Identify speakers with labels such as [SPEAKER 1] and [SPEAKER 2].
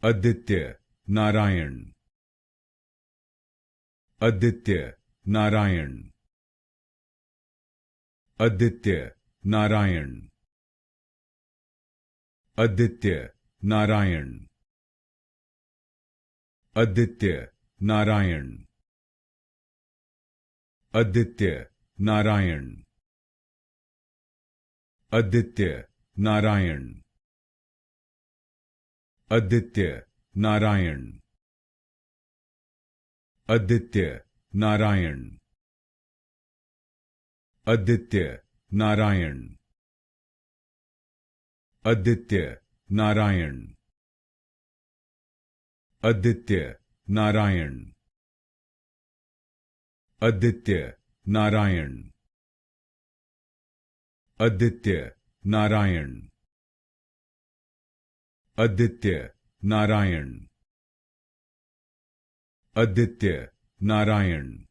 [SPEAKER 1] Aditya Narayan. Aditya Narayan. Aditya Narayan. Aditya Narayan. Aditya Narayan. Aditya Narayan. Aditya Narayan. Aditya Narayan. Aditya Narayan. Aditya Narayan. Aditya Narayan. Aditya Narayan. Aditya Narayan. Aditya Narayan. Aditya Narayan. Aditya Narayan.